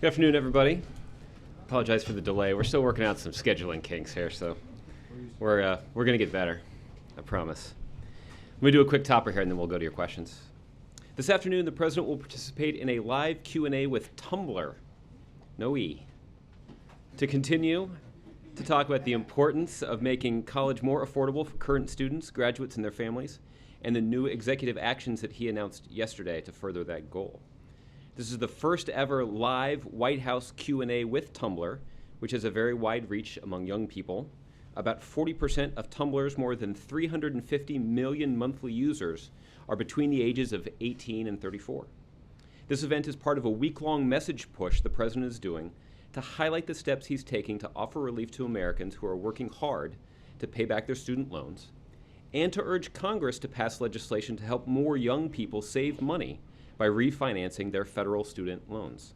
Good afternoon, everybody. Apologize for the delay. We're still working out some scheduling kinks here, so we're going to get better, I promise. Let me do a quick topper here, and then we'll go to your questions. This afternoon, the president will participate in a live Q&A with Tumblr, no E, to continue to talk about the importance of making college more affordable for current students, graduates, and their families, and the new executive actions that he announced yesterday to further that goal. This is the first ever live White House Q&A with Tumblr, which has a very wide reach among young people. About 40% of Tumblr's more than 350 million monthly users are between the ages of 18 and 34. This event is part of a week-long message push the president is doing to highlight the steps he's taking to offer relief to Americans who are working hard to pay back their student loans, and to urge Congress to pass legislation to help more young people save money by refinancing their federal student loans.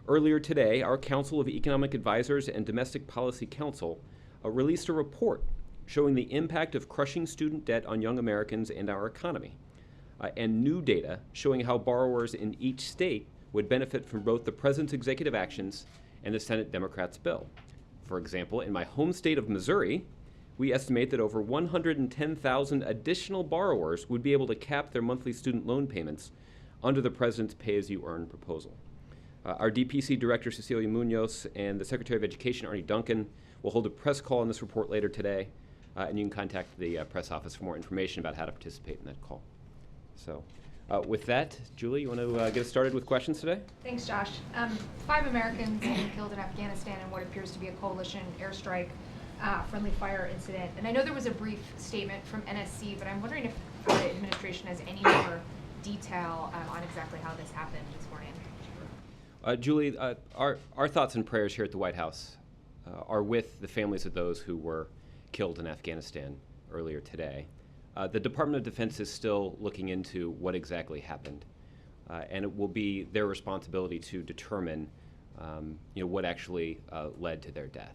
Earlier today, our Council of Economic Advisors and Domestic Policy Council released a report showing the impact of crushing student debt on young Americans and our economy, and new data showing how borrowers in each state would benefit from both the president's executive actions and the Senate Democrats' bill. For example, in my home state of Missouri, we estimate that over 110,000 additional borrowers would be able to cap their monthly student loan payments under the president's pay-as-you-earn proposal. Our DPC Director, Cecilia Munoz, and the Secretary of Education, Arnie Duncan, will hold a press call on this report later today, and you can contact the press office for more information about how to participate in that call. So, with that, Julie, you want to get us started with questions today? Thanks, Josh. 5 Americans have been killed in Afghanistan in what appears to be a coalition airstrike friendly fire incident. And I know there was a brief statement from NSC, but I'm wondering if the administration has any more detail on exactly how this happened this morning. Julie, our thoughts and prayers here at the White House are with the families of those who were killed in Afghanistan earlier today. The Department of Defense is still looking into what exactly happened, and it will be their responsibility to determine what actually led to their death.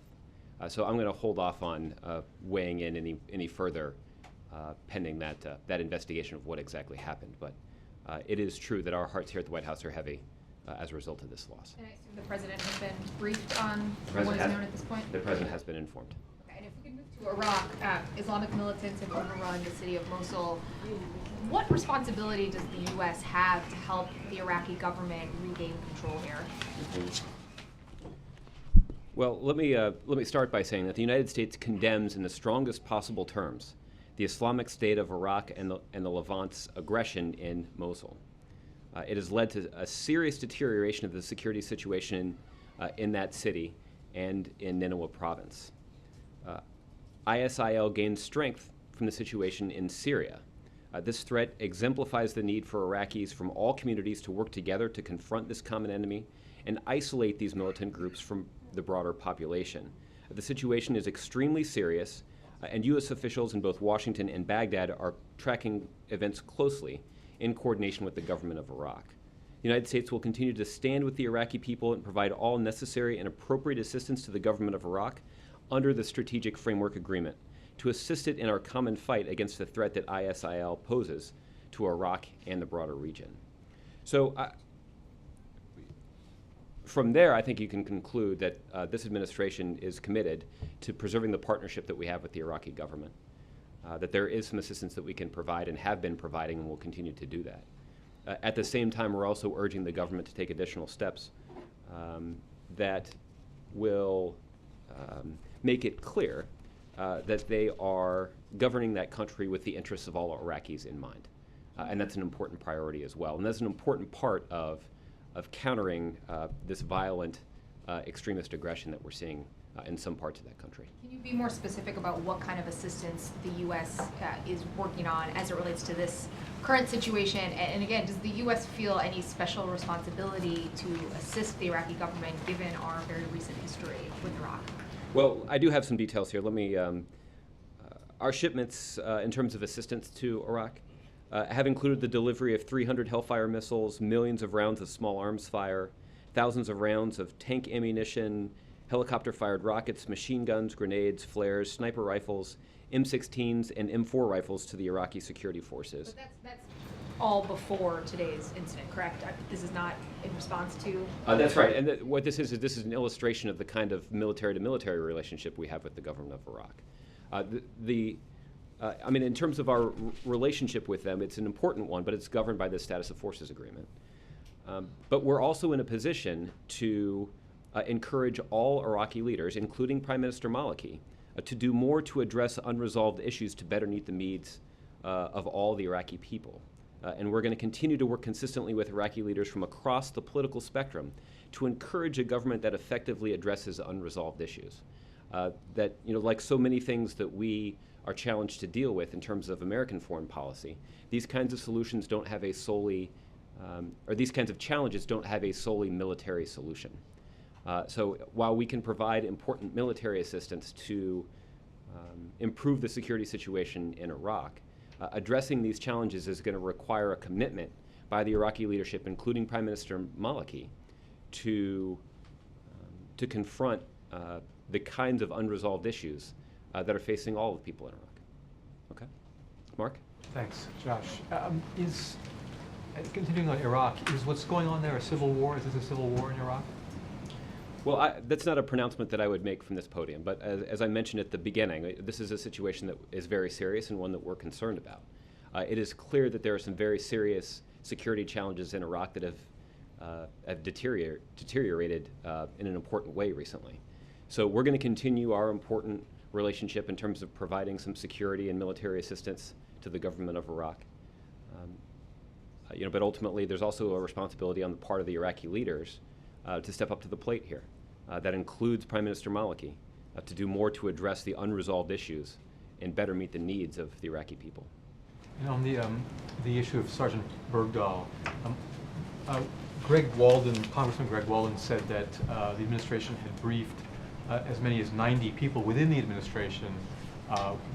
So I'm going to hold off on weighing in any further pending that investigation of what exactly happened. But it is true that our hearts here at the White House are heavy as a result of this loss. And I assume the president has been briefed on what is known at this point? The president has been informed. Okay, and if we could move to Iraq, Islamic militants have overrun the city of Mosul. What responsibility does the U.S. have to help the Iraqi government regain control here? Well, let me start by saying that the United States condemns in the strongest possible terms the Islamic State of Iraq and the Levant's aggression in Mosul. It has led to a serious deterioration of the security situation in that city and in Nineveh province. ISIL gained strength from the situation in Syria. This threat exemplifies the need for Iraqis from all communities to work together to confront this common enemy and isolate these militant groups from the broader population. The situation is extremely serious, and U.S. officials in both Washington and Baghdad are tracking events closely in coordination with the government of Iraq. The United States will continue to stand with the Iraqi people and provide all necessary and appropriate assistance to the government of Iraq under the Strategic Framework Agreement to assist it in our common fight against the threat that ISIL poses to Iraq and the broader region. So from there, I think you can conclude that this administration is committed to preserving the partnership that we have with the Iraqi government, that there is some assistance that we can provide and have been providing and will continue to do that. At the same time, we're also urging the government to take additional steps that will make it clear that they are governing that country with the interests of all Iraqis in mind. And that's an important priority as well. And that's an important part of countering this violent extremist aggression that we're seeing in some parts of that country. Can you be more specific about what kind of assistance the U.S. Is working on as it relates to this current situation? And again, does the U.S. feel any special responsibility to assist the Iraqi government given our very recent history with Iraq? Well, I do have some details here. Let me, our shipments in terms of assistance to Iraq have included the delivery of 300 Hellfire missiles, millions of rounds of small arms fire, thousands of rounds of tank ammunition, helicopter-fired rockets, machine guns, grenades, flares, sniper rifles, M16s, and M4 rifles to the Iraqi security forces. But that's all before today's incident, correct? This is not in response to? That's right. And what this is an illustration of the kind of military-to-military relationship we have with the government of Iraq. I mean, in terms of our relationship with them, it's an important one, but it's governed by the Status of Forces Agreement. But we're also in a position to encourage all Iraqi leaders, including Prime Minister Maliki, to do more to address unresolved issues to better meet the needs of all the Iraqi people. And we're going to continue to work consistently with Iraqi leaders from across the political spectrum to encourage a government that effectively addresses unresolved issues. That, like so many things that we are challenged to deal with in terms of American foreign policy, these kinds of solutions don't have a solely, or these kinds of challenges don't have a solely military solution. So while we can provide important military assistance to improve the security situation in Iraq, addressing these challenges is going to require a commitment by the Iraqi leadership, including Prime Minister Maliki, to confront the kinds of unresolved issues that are facing all of the people in Iraq. Okay, Mark? Thanks, Josh. Continuing on Iraq, is what's going on there a civil war? Is this a civil war in Iraq? Well, that's not a pronouncement that I would make from this podium, but as I mentioned at the beginning, this is a situation that is very serious and one that we're concerned about. It is clear that there are some very serious security challenges in Iraq that have deteriorated in an important way recently. So we're going to continue our important relationship in terms of providing some security and military assistance to the government of Iraq. But ultimately, there's also a responsibility on the part of the Iraqi leaders to step up to the plate here. That includes Prime Minister Maliki to do more to address the unresolved issues and better meet the needs of the Iraqi people. And on the issue of Sergeant Bergdahl, Congressman Greg Walden said that the administration had briefed as many as 90 people within the administration,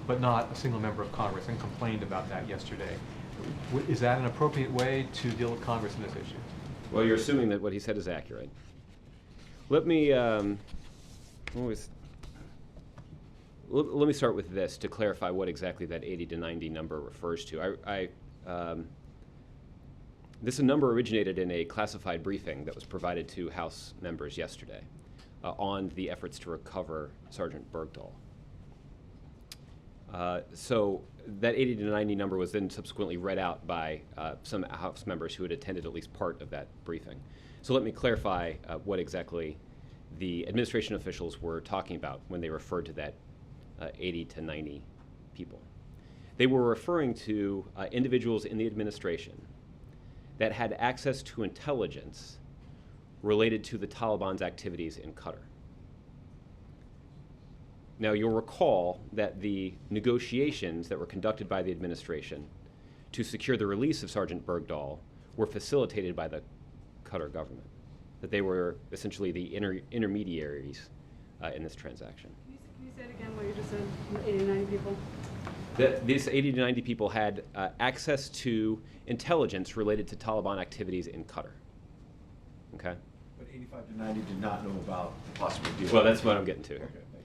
but not a single member of Congress, and complained about that yesterday. Is that an appropriate way to deal with Congress in this issue? Well, you're assuming that what he said is accurate. Let me start with this to clarify what exactly that 80 to 90 number refers to. This number originated in a classified briefing that was provided to House members yesterday on the efforts to recover Sergeant Bergdahl. So that 80 to 90 number was then subsequently read out by some House members who had attended at least part of that briefing. So let me clarify what exactly the administration officials were talking about when they referred to that 80 to 90 people. They were referring to individuals in the administration that had access to intelligence related to the Taliban's activities in Qatar. Now, you'll recall that the negotiations that were conducted by the administration to secure the release of Sergeant Bergdahl were facilitated by the Qatar government, that they were essentially the intermediaries in this transaction. Can you say it again, what you just said, 80 to 90 people? These 80 to 90 people had access to intelligence related to Taliban activities in Qatar. Okay? But 85 to 90 did not know about the possible deal. Well, that's what I'm getting to. Okay, thank you.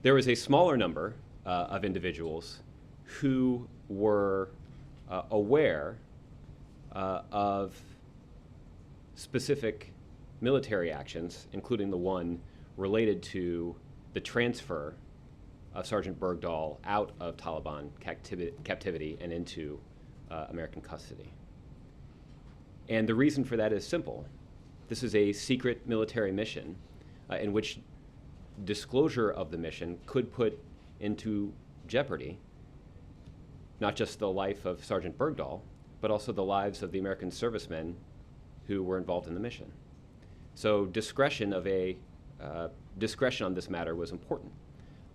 There was a smaller number of individuals who were aware of specific military actions, including the one related to the transfer of Sergeant Bergdahl out of Taliban captivity and into American custody. And the reason for that is simple. This is a secret military mission in which disclosure of the mission could put into jeopardy not just the life of Sergeant Bergdahl, but also the lives of the American servicemen who were involved in the mission. So discretion on this matter was important,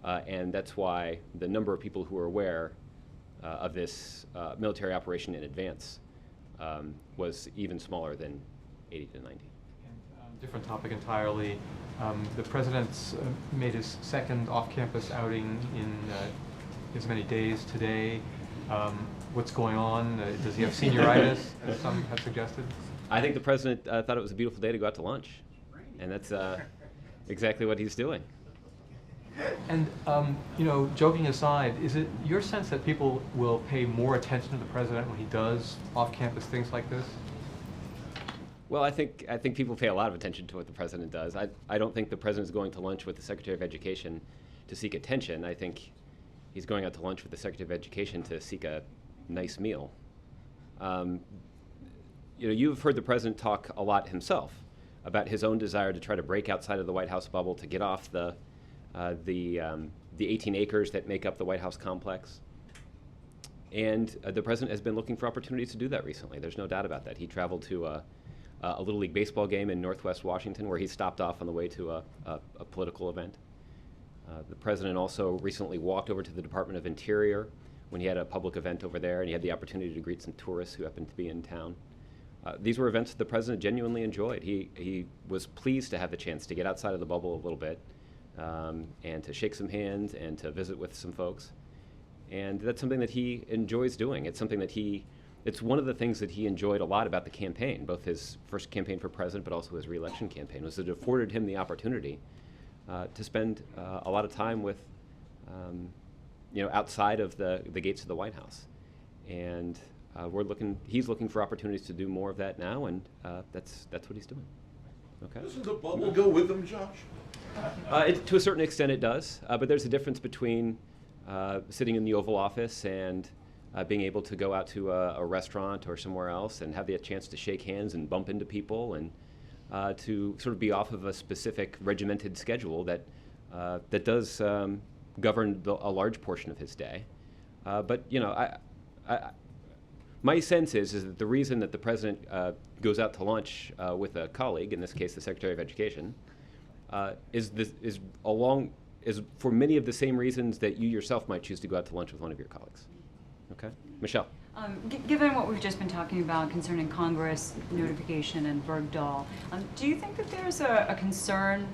and that's why the number of people who were aware of this military operation in advance was even smaller than 80 to 90. And, different topic entirely. The president's made his second off-campus outing in as many days today. What's going on? Does he have senioritis, as some have suggested? I think the president thought it was a beautiful day to go out to lunch, and that's exactly what he's doing. And, joking aside, is it your sense that people will pay more attention to the president when he does off-campus things like this? Well, I think people pay a lot of attention to what the president does. I don't think the president is going to lunch with the Secretary of Education to seek attention. I think he's going out to lunch with the Secretary of Education to seek a nice meal. You've heard the president talk a lot himself about his own desire to try to break outside of the White House bubble, to get off the 18 acres that make up the White House complex. And the president has been looking for opportunities to do that recently. There's no doubt about that. He traveled to a Little League baseball game in Northwest Washington, where he stopped off on the way to a political event. The president also recently walked over to the Department of Interior when he had a public event over there, and he had the opportunity to greet some tourists who happened to be in town. These were events that the president genuinely enjoyed. He was pleased to have the chance to get outside of the bubble a little bit, and to shake some hands and to visit with some folks. And that's something that he enjoys doing. It's something that it's one of the things that he enjoyed a lot about the campaign, both his first campaign for president, but also his re-election campaign, was that it afforded him the opportunity to spend a lot of time with, outside of the gates of the White House. And he's looking for opportunities to do more of that now, and that's what he's doing. Okay. Doesn't the bubble go with them, Josh? To a certain extent it does, but there's a difference between sitting in the Oval Office and being able to go out to a restaurant or somewhere else and have the chance to shake hands and bump into people, and to sort of be off of a specific regimented schedule that does govern a large portion of his day. But my sense is that the reason that the president goes out to lunch with a colleague, in this case the Secretary of Education, is for many of the same reasons that you yourself might choose to go out to lunch with one of your colleagues. Okay, Michelle. Given what we've just been talking about concerning Congress notification and Bergdahl, do you think that there's a concern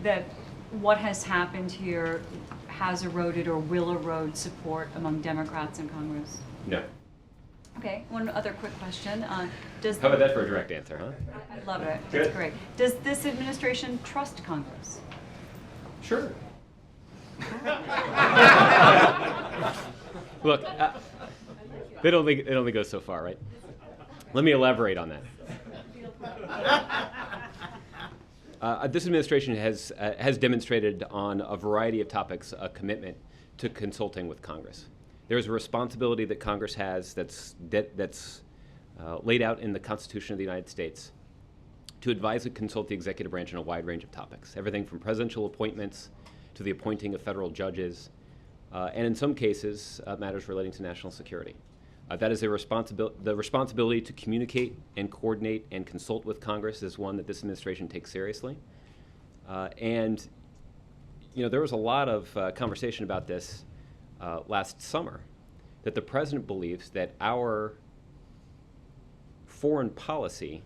that what has happened here has eroded or will erode support among Democrats in Congress? No. Okay, one other quick question. How about that for a direct answer, huh? I love it. Good. That's great. Does this administration trust Congress? Sure. Look, it only goes so far, right? Let me elaborate on that. This administration has demonstrated on a variety of topics a commitment to consulting with Congress. There's a responsibility that Congress has that's laid out in the Constitution of the United States to advise and consult the executive branch on a wide range of topics, everything from presidential appointments to the appointing of federal judges, and in some cases, matters relating to national security. That is the responsibility to communicate and coordinate and consult with Congress is one that this administration takes seriously. And there was a lot of conversation about this last summer, that the president believes that our foreign policy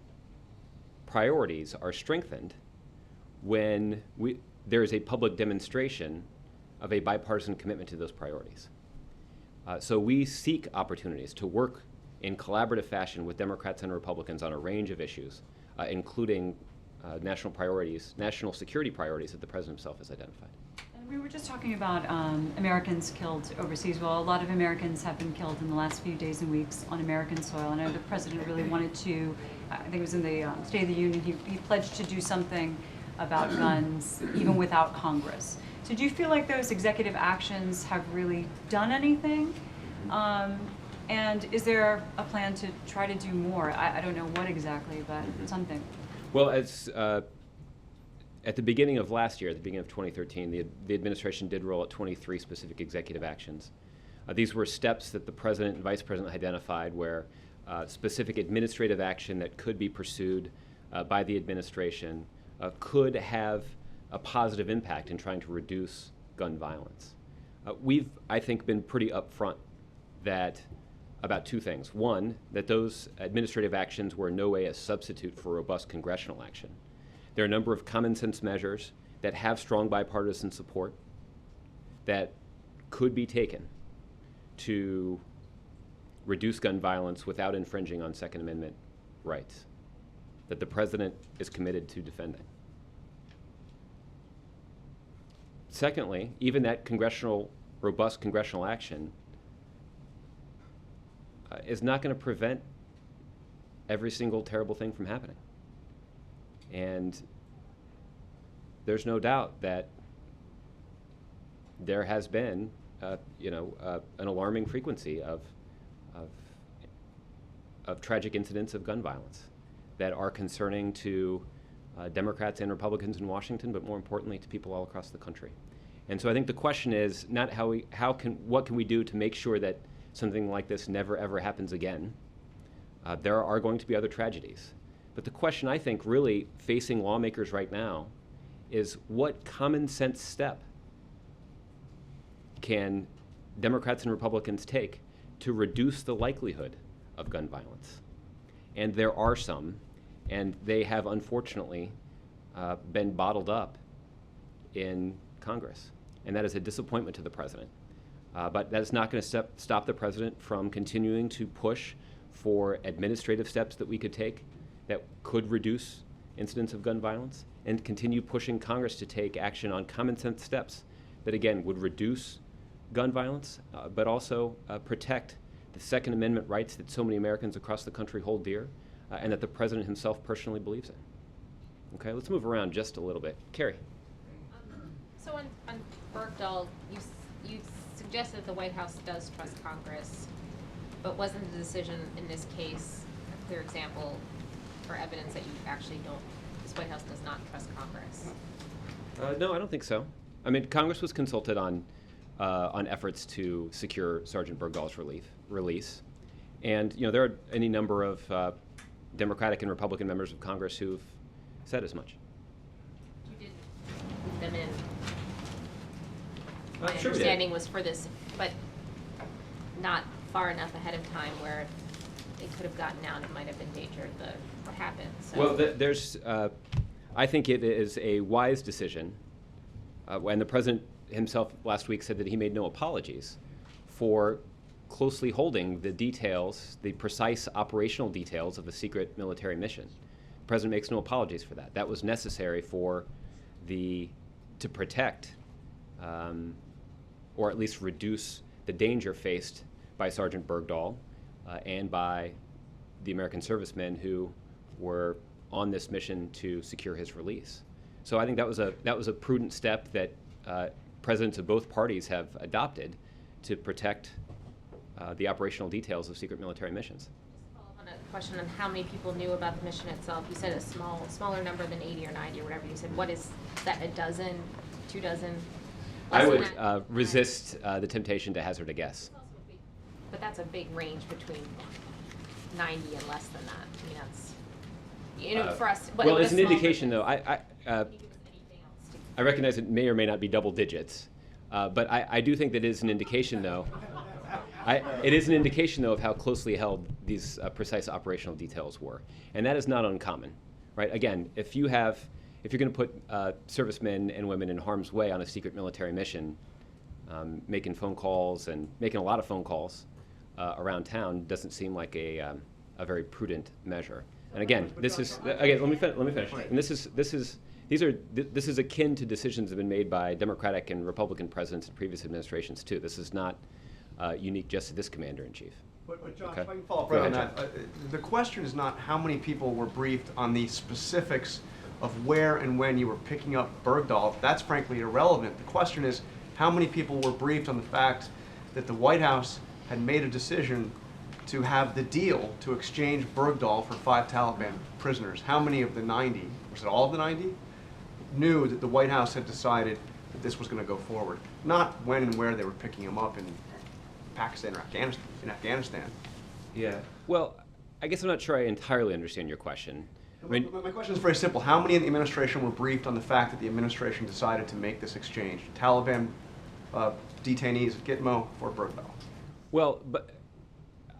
priorities are strengthened when there is a public demonstration of a bipartisan commitment to those priorities. So we seek opportunities to work in collaborative fashion with Democrats and Republicans on a range of issues, including national security priorities that the president himself has identified. And we were just talking about Americans killed overseas. Well, a lot of Americans have been killed in the last few days and weeks on American soil. And I know the president really wanted to, I think it was in the State of the Union, he pledged to do something about guns even without Congress. So do you feel like those executive actions have really done anything? And is there a plan to try to do more? I don't know what exactly, but something. Well, as at the beginning of last year, at the beginning of 2013, the administration did roll out 23 specific executive actions. These were steps that the president and vice president identified where specific administrative action that could be pursued by the administration could have a positive impact in trying to reduce gun violence. We've, I think, been pretty upfront about two things. One, that those administrative actions were in no way a substitute for robust congressional action. There are a number of common sense measures that have strong bipartisan support that could be taken to reduce gun violence without infringing on Second Amendment rights, that the president is committed to defending. Secondly, even that robust congressional action is not going to prevent every single terrible thing from happening. And there's no doubt that there has been, an alarming frequency of tragic incidents of gun violence that are concerning to Democrats and Republicans in Washington, but more importantly to people all across the country. And so I think the question is not what can we do to make sure that something like this never ever happens again. There are going to be other tragedies. But the question I think really facing lawmakers right now is what common sense step can Democrats and Republicans take to reduce the likelihood of gun violence? And there are some, and they have unfortunately been bottled up in Congress. And that is a disappointment to the president. But that is not going to stop the president from continuing to push for administrative steps that we could take that could reduce incidents of gun violence, and continue pushing Congress to take action on common sense steps that, again, would reduce gun violence, but also protect the Second Amendment rights that so many Americans across the country hold dear, and that the president himself personally believes in. Okay, let's move around just a little bit. Carrie. So on Bergdahl, you suggested that the White House does trust Congress, but wasn't the decision in this case a clear example or evidence that you actually don't, this White House does not trust Congress? No, I don't think so. I mean, Congress was consulted on efforts to secure Sergeant Bergdahl's release. And, there are any number of Democratic and Republican members of Congress who've said as much. You did put them in. My Sure we did. understanding was for this, but not far enough ahead of time where it could have gotten out and might have endangered what happened. So. Well, I think it is a wise decision. When the president himself last week said that he made no apologies for closely holding the details, the precise operational details of the secret military mission. The president makes no apologies for that. That was necessary to protect, or at least reduce the danger faced by Sergeant Bergdahl and by the American servicemen who were on this mission to secure his release. So I think that was a prudent step that presidents of both parties have adopted to protect the operational details of secret military missions. Just to follow up on a question on how many people knew about the mission itself. You said a smaller number than 80 or 90 or whatever. You said, what is that, a dozen, 2 dozen? I would Less than that? resist the temptation to hazard a guess. But that's a big range between 90 and less than that. I mean, that's, for us. Well, it's an small indication, though. business, can you give us anything else to- I recognize it may or may not be double digits, but I do think that it is an indication, though. It is an indication, though, of how closely held these precise operational details were, and that is not uncommon, right? Again, if you're going to put servicemen and women in harm's way on a secret military mission, making phone calls and making a lot of phone calls around town doesn't seem like a very prudent measure. And again, let me finish. And this is akin to decisions that have been made by Democratic and Republican presidents in previous administrations too. This is not unique just to this commander-in-chief. But Josh, Okay. if I can follow up Go right on ahead, that, the question is not how many people were briefed on the specifics of where and when you were picking up Bergdahl. That's frankly irrelevant. The question is how many people were briefed on the fact that the White House had made a decision to have the deal to exchange Bergdahl for 5 Taliban prisoners. How many of the 90, was it all of the 90, knew that the White House had decided that this was going to go forward? Not when and where they were picking him up in Pakistan or Afghanistan. Yeah. Well, I guess I'm not sure I entirely understand your question. I mean, My question is very simple. How many in the administration were briefed on the fact that the administration decided to make this exchange? Taliban detainees at Gitmo for Bergdahl. well, but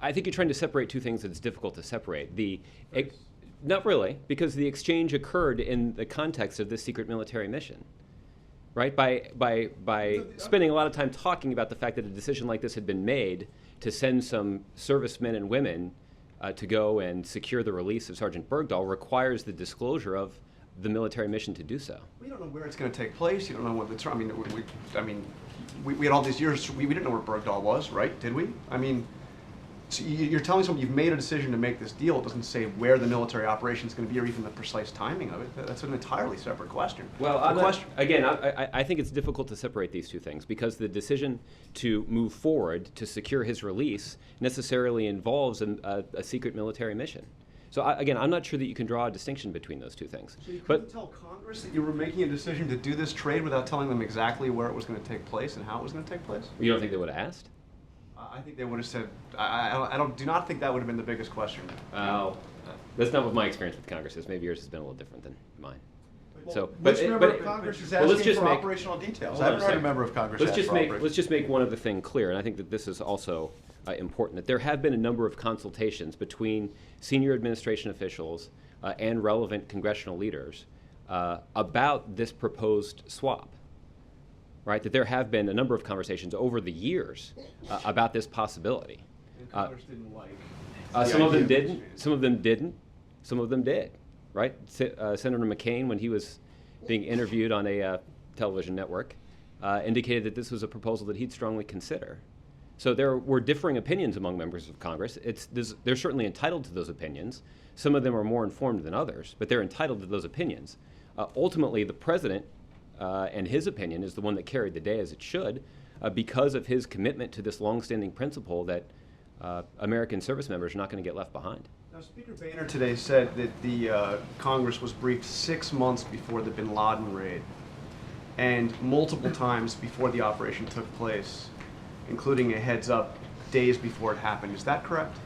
I think you're trying to separate two things that it's difficult to separate. Not really, because the exchange occurred in the context of this secret military mission, right? By spending a lot of time talking about the fact that a decision like this had been made to send some servicemen and women to go and secure the release of Sergeant Bergdahl requires the disclosure of the military mission to do so. We don't know where it's going to take place. You don't know what the term. We had all these years. We didn't know where Bergdahl was, right? Did we? I mean, So you're telling someone you've made a decision to make this deal. It doesn't say where the military operation is going to be or even the precise timing of it. That's an entirely separate question. Well, The I think it's difficult to separate these two things because the decision to move forward to secure his release necessarily involves a secret military mission. So again, I'm not sure that you can draw a distinction between those two things. So you couldn't tell Congress that you were making a decision to do this trade without telling them exactly where it was going to take place and how it was going to take place? You don't think they would have asked? I think they would have said, do not think that would have been the biggest question. That's not what my experience with Congress is. Maybe yours has been a little different than mine. Which member of Congress is asking for operational details? I haven't heard a member of Congress ask for operational. Let's just make one other thing clear, and I think that this is also important, that there have been a number of consultations between senior administration officials and relevant congressional leaders about this proposed swap. Right, that there have been a number of conversations over the years about this possibility. And Congress didn't like. Some of them didn't. Some of them didn't. Some of them did. Right, Senator McCain, when he was being interviewed on a television network, indicated that this was a proposal that he'd strongly consider. So there were differing opinions among members of Congress. They're certainly entitled to those opinions. Some of them are more informed than others, but they're entitled to those opinions. Ultimately, the president. And his opinion is the one that carried the day as it should because of his commitment to this longstanding principle that American service members are not going to get left behind. Now, Speaker Boehner today said that the Congress was briefed 6 months before the bin Laden raid and multiple times before the operation took place, including a heads up days before it happened. Is that correct?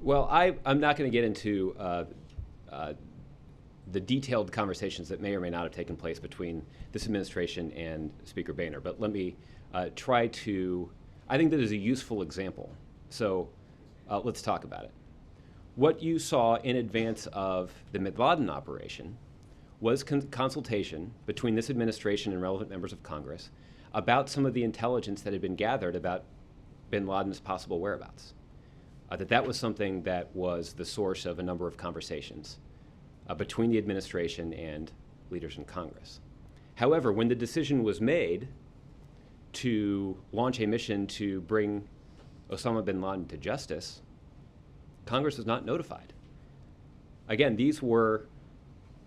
Well, I'm not going to get into the detailed conversations that may or may not have taken place between this administration and Speaker Boehner. But let me try to, I think that is a useful example. So let's talk about it. What you saw in advance of the bin Laden operation was consultation between this administration and relevant members of Congress about some of the intelligence that had been gathered about bin Laden's possible whereabouts. That was something that was the source of a number of conversations between the administration and leaders in Congress. However, when the decision was made to launch a mission to bring Osama bin Laden to justice, Congress was not notified. Again, these were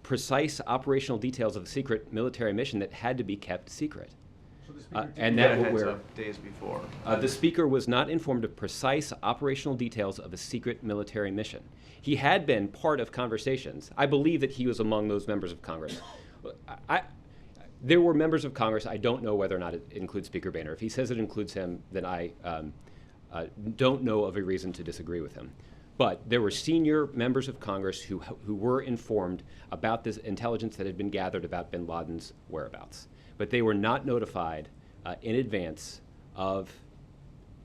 precise operational details of a secret military mission that had to be kept secret. So the Speaker and did that get a were heads up days before. The Speaker was not informed of precise operational details of a secret military mission. He had been part of conversations. I believe that he was among those members of Congress. There were members of Congress. I don't know whether or not it includes Speaker Boehner. If he says it includes him, then I don't know of a reason to disagree with him. But there were senior members of Congress who were informed about this intelligence that had been gathered about bin Laden's whereabouts. But they were not notified in advance of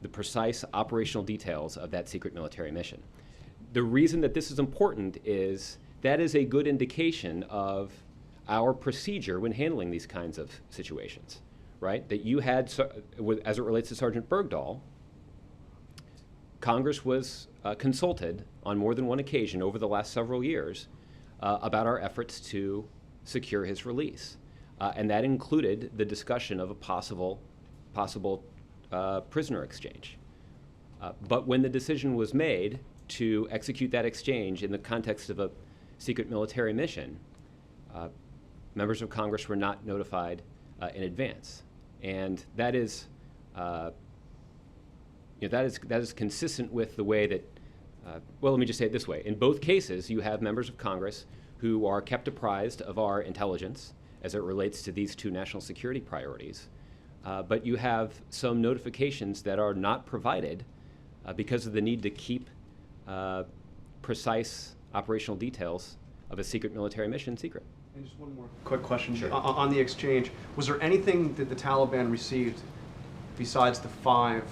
the precise operational details of that secret military mission. The reason that this is important is that is a good indication of our procedure when handling these kinds of situations, right? That you had, as it relates to Sergeant Bergdahl, Congress was consulted on more than one occasion over the last several years about our efforts to secure his release. And that included the discussion of a possible prisoner exchange. But when the decision was made to execute that exchange in the context of a secret military mission, members of Congress were not notified in advance. And that is, that is consistent with the way that, well, let me just say it this way. In both cases, you have members of Congress who are kept apprised of our intelligence as it relates to these two national security priorities. But you have some notifications that are not provided because of the need to keep precise operational details of a secret military mission secret. And just one more quick question. Sure. On the exchange, was there anything that the Taliban received besides the 5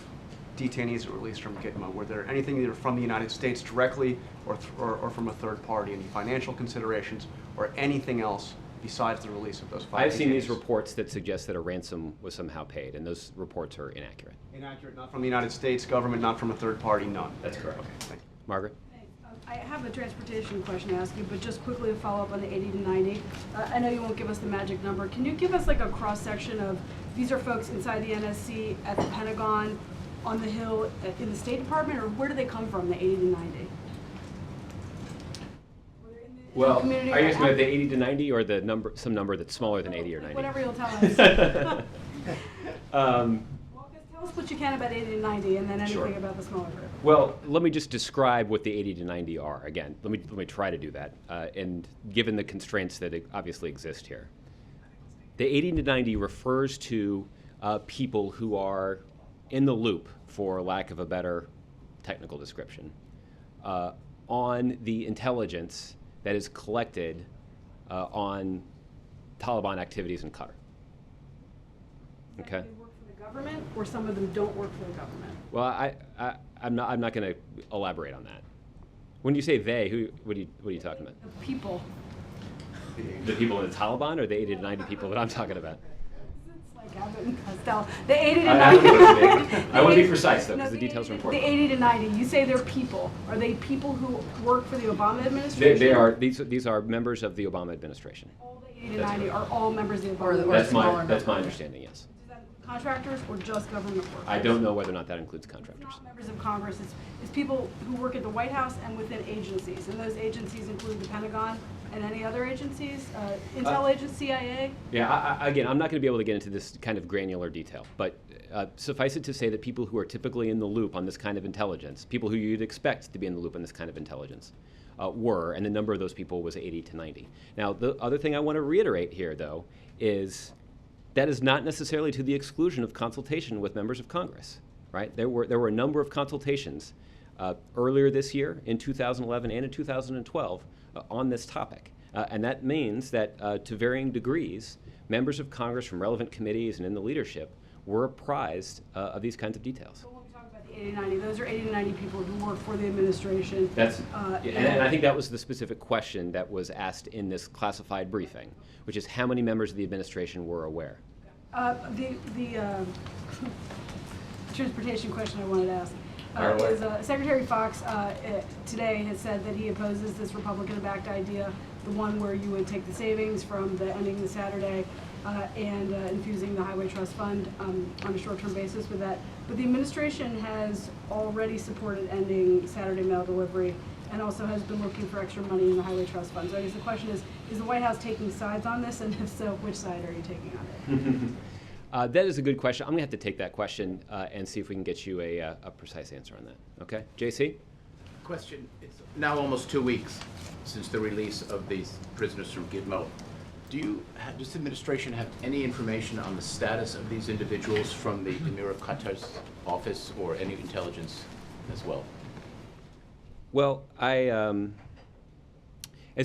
detainees that were released from Gitmo? Were there anything either from the United States directly or from a third party, any financial considerations or anything else besides the release of those 5 I've detainees? seen these reports that suggest that a ransom was somehow paid, and those reports are inaccurate. Inaccurate, not from the United States government, not from a third party, none. That's correct. Okay, thank you. Margaret? I have a transportation question to ask you, but just quickly to follow up on the 80 to 90. I know you won't give us the magic number. Can you give us like a cross-section of, these are folks inside the NSC, at the Pentagon, on the Hill in the State Department, or where do they come from, the 80 to 90? Well, community are you or asking about the 80 to 90 or the number, some number that's smaller than 80 or 90? Whatever you'll tell us. Um, Well, just tell us what you can about 80 to 90, and then anything Sure. about the smaller group. Well, let me just describe what the 80 to 90 are. Again, let me try to do that. And given the constraints that obviously exist here, the 80 to 90 refers to people who are in the loop, for lack of a better technical description, on the intelligence that is collected on Taliban activities in Qatar. Okay. They work for the government, or some of them don't work for the government? Well, I'm not going to elaborate on that. When you say they, what are you talking about? The people. The people in the Taliban, or the 80 to 90 people that I'm talking about? It's like Abbott and Costello. The 80 to I 90. want to be precise, though, because the details are important. The 80 to 90, you say they're people. Are they people who work for the Obama administration? They are. These are members of the Obama administration. All the 80 to 90 are all members of the Obama That's administration? that's my understanding. Yes. Is that contractors or just government workers? I don't know whether or not that includes It's contractors. not members of Congress, it's people who work at the White House and within agencies. And those agencies include the Pentagon and any other agencies, Intel Agency, CIA? Yeah. Again, I'm not going to be able to get into this kind of granular detail, but suffice it to say that people who are typically in the loop on this kind of intelligence, people who you'd expect to be in the loop on this kind of intelligence, were, and the number of those people was 80 to 90. Now, the other thing I want to reiterate here, though, is that is not necessarily to the exclusion of consultation with members of Congress, right? There were a number of consultations earlier this year, in 2011 and in 2012, on this topic. And that means that to varying degrees, members of Congress from relevant committees and in the leadership were apprised of these kinds of details. So when we talk about the 80 to 90, those are 80 to 90 people who work for the administration. That's, and I think that was the specific question that was asked in this classified briefing, which is how many members of the administration were aware? The transportation question I wanted to ask is Secretary Fox today has said that he opposes this Republican-backed idea, the one where you would take the savings from the ending the Saturday and infusing the Highway Trust Fund on a short-term basis with that. But the administration has already supported ending Saturday mail delivery and also has been looking for extra money in the Highway Trust Fund. So I guess the question is the White House taking sides on this? And if so, which side are you taking on it? That is a good question. I'm going to have to take that question and see if we can get you a precise answer on that. Okay? JC? Question. It's now almost 2 weeks since the release of these prisoners from Gitmo. Does the administration have any information on the status of these individuals from the Emir of Qatar's office or any intelligence as well? Well, as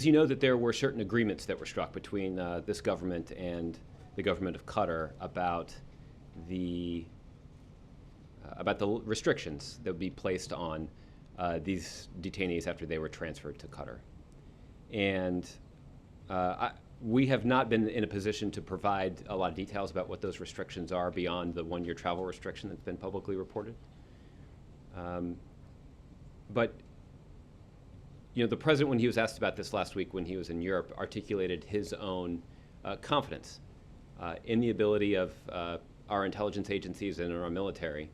you know, that there were certain agreements that were struck between this government and the government of Qatar about the restrictions that would be placed on these detainees after they were transferred to Qatar. And we have not been in a position to provide a lot of details about what those restrictions are beyond the one-year travel restriction that's been publicly reported. But the president, when he was asked about this last week when he was in Europe, articulated his own confidence in the ability of our intelligence agencies and our military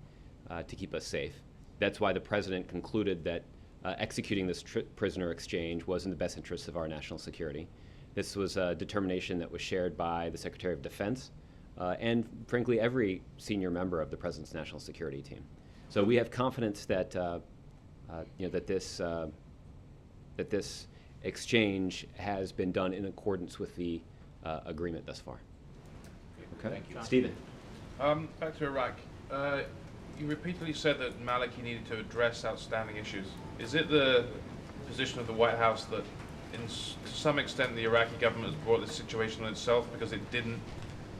to keep us safe. That's why the president concluded that executing this prisoner exchange was in the best interests of our national security. This was a determination that was shared by the Secretary of Defense and, frankly, every senior member of the president's national security team. So we have confidence that that this exchange has been done in accordance with the agreement thus far. Okay. Thank you. Stephen. Back to Iraq. You repeatedly said that Maliki needed to address outstanding issues. Is it the position of the White House that, to some extent, the Iraqi government has brought this situation on itself because it didn't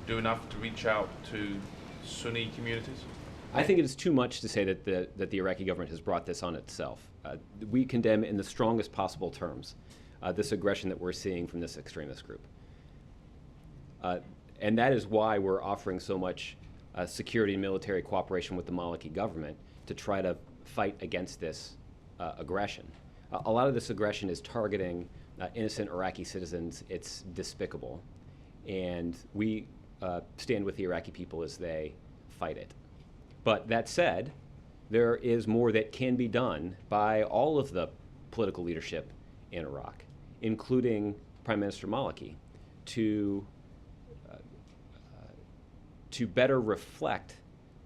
do enough to reach out to Sunni communities? I think it is too much to say that the Iraqi government has brought this on itself. We condemn in the strongest possible terms this aggression that we're seeing from this extremist group. And that is why we're offering so much security and military cooperation with the Maliki government to try to fight against this aggression. A lot of this aggression is targeting innocent Iraqi citizens. It's despicable. And we stand with the Iraqi people as they fight it. But that said, there is more that can be done by all of the political leadership in Iraq, including Prime Minister Maliki, to better reflect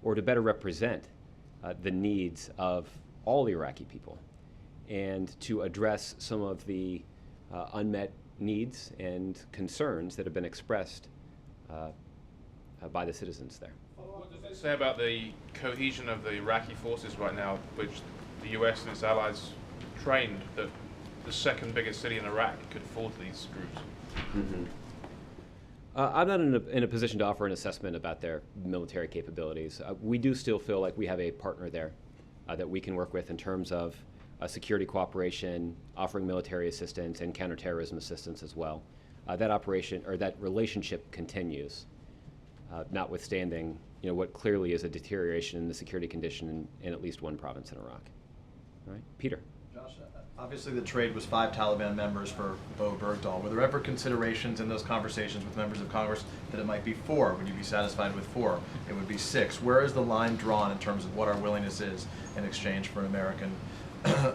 or to better represent the needs of all Iraqi people, and to address some of the unmet needs and concerns that have been expressed by the citizens there. What does it say about the cohesion of the Iraqi forces right now, which the US and its allies trained, that the second biggest city in Iraq could fall to these groups? Mm-hmm. I'm not in a position to offer an assessment about their military capabilities. We do still feel like we have a partner there that we can work with in terms of security cooperation, offering military assistance, and counterterrorism assistance as well. That operation, or that relationship, continues, notwithstanding what clearly is a deterioration in the security condition in at least one province in Iraq. All right, Peter. Josh, obviously the trade was 5 Taliban members for Bo Bergdahl. Were there ever considerations in those conversations with members of Congress that it might be 4? Would you be satisfied with 4? It would be 6. Where is the line drawn in terms of what our willingness is in exchange for an American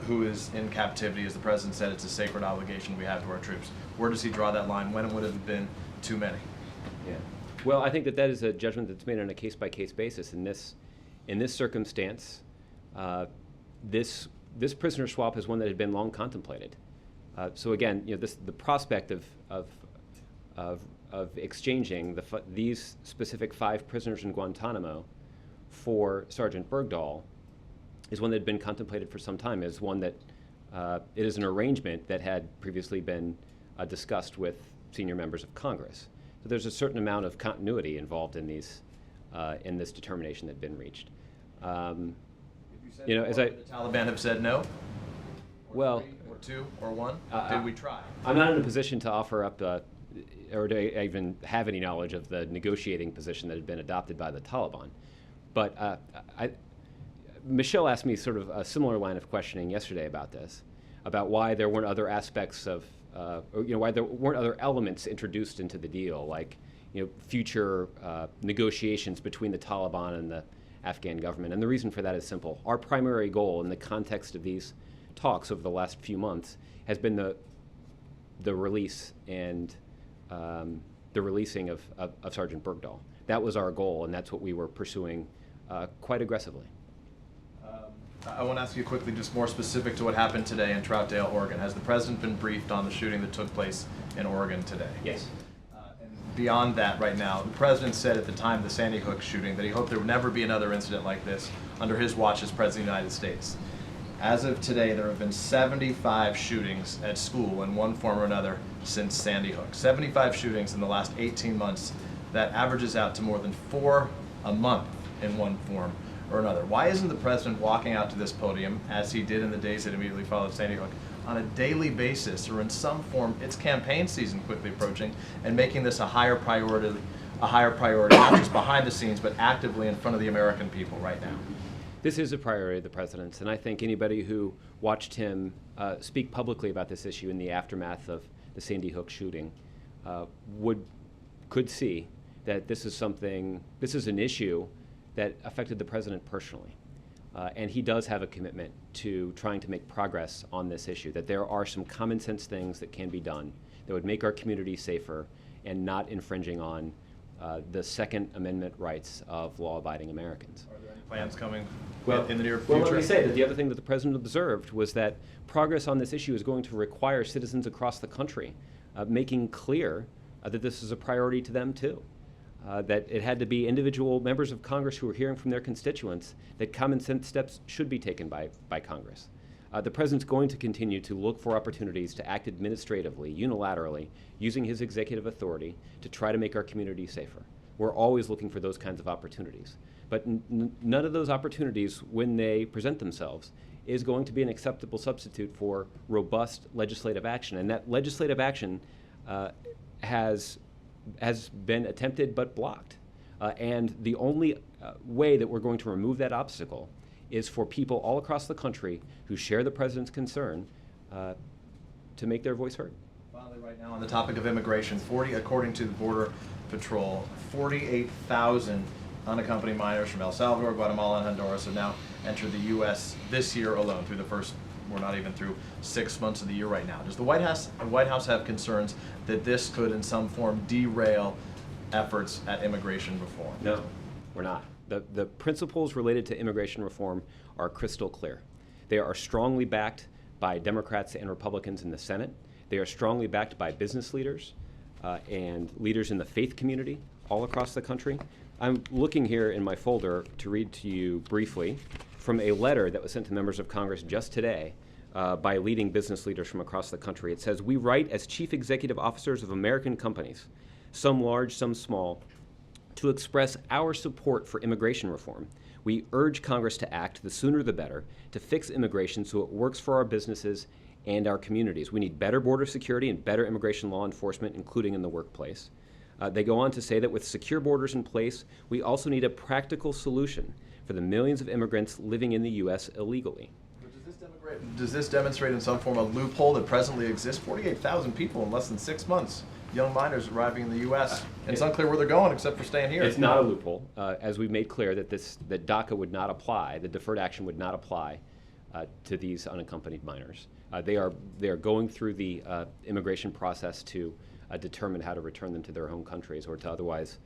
who is in captivity? As the President said, it's a sacred obligation we have to our troops. Where does he draw that line? When would it have been too many? Yeah. Well, I think that is a judgment that's made on a case-by-case basis. In this circumstance, this prisoner swap is one that had been long contemplated. So again, the prospect of exchanging these specific 5 prisoners in Guantanamo for Sergeant Bergdahl is one that had been contemplated for some time. Is one that it is an arrangement that had previously been discussed with senior members of Congress. So there's a certain amount of continuity involved in these in this determination that had been reached. As the Taliban have said no? Well, 3 or 2 or 1? Did we try? I'm not in a position to offer up or to even have any knowledge of the negotiating position that had been adopted by the Taliban. But Michelle asked me sort of a similar line of questioning yesterday about this, about why there weren't other aspects of, why there weren't other elements introduced into the deal, like future negotiations between the Taliban and the Afghan government. And the reason for that is simple. Our primary goal in the context of these talks over the last few months has been the release and the releasing of Sergeant Bergdahl. That was our goal, and that's what we were pursuing quite aggressively. I want to ask you quickly, just more specific to what happened today in Troutdale, Oregon. Has the President been briefed on the shooting that took place in Oregon today? Yes. And beyond that, right now, the President said at the time of the Sandy Hook shooting that he hoped there would never be another incident like this under his watch as President of the United States. As of today, there have been 75 shootings at school in one form or another since Sandy Hook. 75 shootings in the last 18 months. That averages out to more than 4 a month in one form or another. Why isn't the President walking out to this podium, as he did in the days that immediately followed Sandy Hook, on a daily basis, or in some form, it's campaign season quickly approaching, and making this a higher priority, not just behind the scenes, but actively in front of the American people right now? This is a priority of the President's, and I think anybody who watched him speak publicly about this issue in the aftermath of the Sandy Hook shooting could see that this is an issue that affected the President personally. And he does have a commitment to trying to make progress on this issue, that there are some common sense things that can be done that would make our community safer and not infringing on the Second Amendment rights of law-abiding Americans. Are there any plans coming in the near future? Well, let me say that the other thing that the President observed was that progress on this issue is going to require citizens across the country making clear that this is a priority to them too. That it had to be individual members of Congress who were hearing from their constituents that common sense steps should be taken by Congress. The President's going to continue to look for opportunities to act administratively, unilaterally, using his executive authority to try to make our community safer. We're always looking for those kinds of opportunities. But none of those opportunities, when they present themselves, is going to be an acceptable substitute for robust legislative action. And that legislative action has been attempted but blocked. And the only way that we're going to remove that obstacle is for people all across the country who share the President's concern to make their voice heard. Finally, right now on the topic of immigration, according to the Border Patrol, 48,000 unaccompanied minors from El Salvador, Guatemala, and Honduras have now entered the U.S. this year alone through the first, we're not even through 6 months of the year right now. Does the White House have concerns that this could in some form derail efforts at immigration reform? No, we're not. The principles related to immigration reform are crystal clear. They are strongly backed by Democrats and Republicans in the Senate. They are strongly backed by business leaders and leaders in the faith community all across the country. I'm looking here in my folder to read to you briefly from a letter that was sent to members of Congress just today by leading business leaders from across the country. It says, "We write as chief executive officers of American companies, some large, some small, to express our support for immigration reform. We urge Congress to act, the sooner the better, to fix immigration so it works for our businesses and our communities. We need better border security and better immigration law enforcement, including in the workplace." They go on to say that with secure borders in place, we also need a practical solution for the millions of immigrants living in the U.S. illegally. Does this demonstrate in some form a loophole that presently exists? 48,000 people in less than 6 months, young minors arriving in the U.S. And it's unclear where they're going except for staying here. It's not a loophole. As we've made clear that that DACA would not apply, the deferred action would not apply to these unaccompanied minors. They are going through the immigration process to determine how to return them to their home countries or to otherwise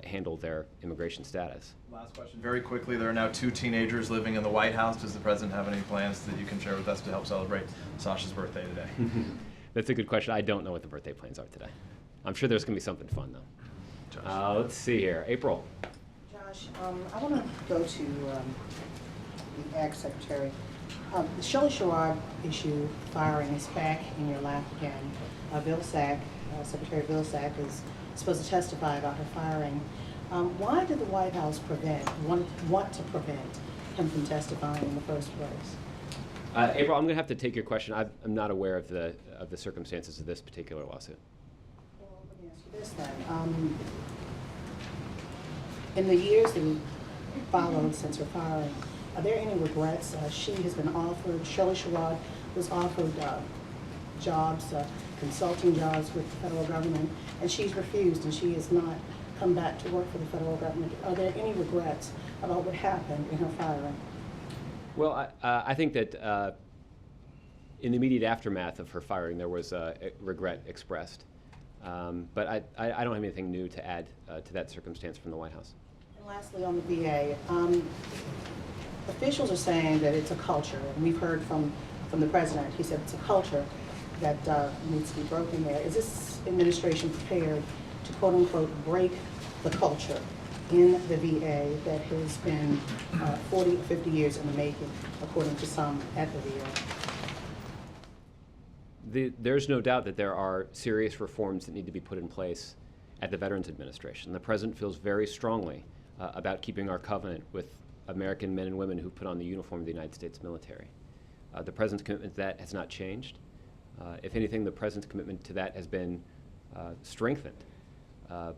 handle their immigration status. Last question, very quickly. There are now 2 teenagers living in the White House. Does the president have any plans that you can share with us to help celebrate Sasha's birthday today? That's a good question. I don't know what the birthday plans are today. I'm sure there's going to be something fun, though. Let's see here. April. Josh, I want to go to the Ag Secretary. The Shelley Sherrod issue firing is back in your lap again. Secretary Vilsack is supposed to testify about her firing. Why did the White House want to prevent him from testifying in the first place? April, I'm going to have to take your question. I'm not aware of the circumstances of this particular lawsuit. Well, let me ask you this then. In the years that followed since her firing, are there any regrets? She has been offered, Shelley Sherrod was offered jobs, consulting jobs with the federal government, and she's refused, and she has not come back to work for the federal government. Are there any regrets about what happened in her firing? Well, I think that in the immediate aftermath of her firing, there was regret expressed. But I don't have anything new to add to that circumstance from the White House. And lastly, on the VA, officials are saying that it's a culture, and we've heard from the president. He said it's a culture that needs to be broken there. Is this administration prepared to, quote unquote, break the culture in the VA that has been 40 or 50 years in the making, according to some at the VA? There's no doubt that there are serious reforms that need to be put in place at the Veterans Administration. The President feels very strongly about keeping our covenant with American men and women who put on the uniform of the United States military. The President's commitment to that has not changed. If anything, the President's commitment to that has been strengthened